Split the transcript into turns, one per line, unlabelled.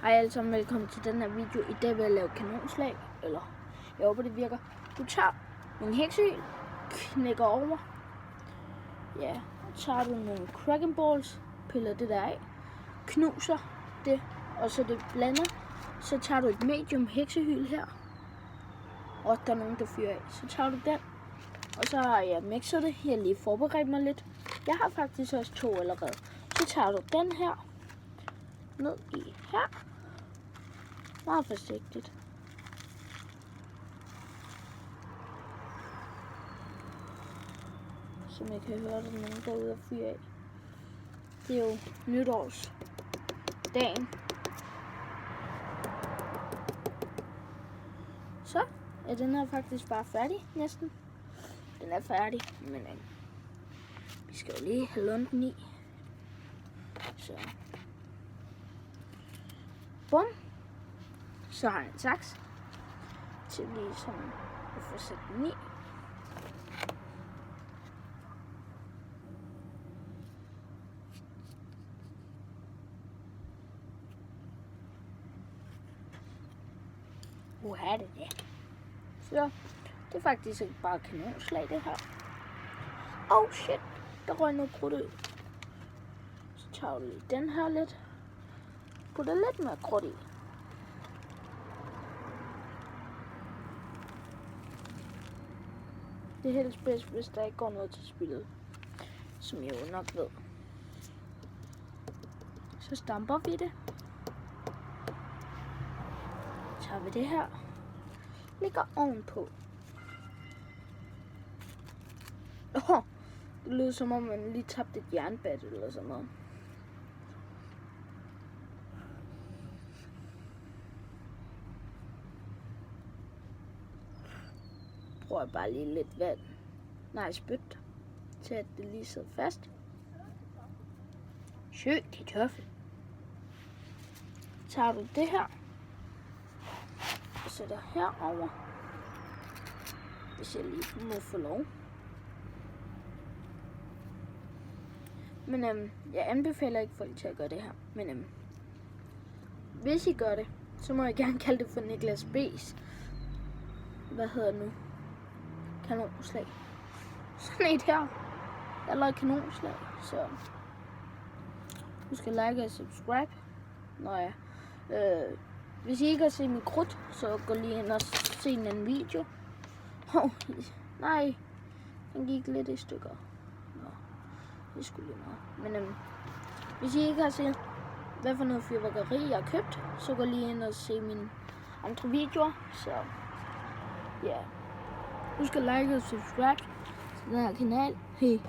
Hej alle sammen, velkommen til den her video. I dag vil jeg lave kanonslag, eller jeg håber det virker. Du tager en heksehyl, knækker over, ja, tager du nogle Kraken Balls, piller det der af, knuser det, og så det blander. Så tager du et medium heksehyl her, og der er nogen der fyrer af. Så tager du den, og så har jeg mixet det. Jeg har lige forberedt mig lidt. Jeg har faktisk også 2 allerede. Så tager du den her ned i her. Meget forsigtigt. Som I kan høre, der er nogen derude og fyre af. Det er jo nytårsdagen. Så er den her faktisk bare færdig næsten. Den er færdig, men vi skal jo lige have lunden i. Så. Bum. Så har jeg en saks til ligesom at få sat den i. Uha, det der. Så det er faktisk ikke bare kanonslag det her. Oh shit, der røg noget krudt ud. Så tager du lige den her lidt. Putter lidt mere krudt i. Det er helst bedst, hvis der ikke går noget til spillet, som jeg jo nok ved. Så stamper vi det. Så tager vi det her. Ligger ovenpå. Det lyder som om man lige tabte et jernbat eller sådan noget. Prøver bare lige lidt vand. Nej, spyt. Til at det lige sidder fast. Sygt, det er tøffel. Tager du det her. Og sætter herover. Hvis jeg lige må få lov. Men jeg anbefaler ikke folk til at gøre det her. Men hvis I gør det, så må jeg gerne kalde det for Niklas B's. Hvad hedder det nu? Kanonslag. Sådan et her. Jeg lavede kanonslag, så husk at like og subscribe. Når jeg, hvis I ikke har set min krudt, så gå lige ind og se en anden video. Nej, den gik lidt i stykker. Nå, det skulle lige meget. Men hvis I ikke har set, hvad for noget fyrværkeri jeg har købt, så gå lige ind og se mine andre videoer. Så ja. Husk at like og subscribe til den her kanal. Hej.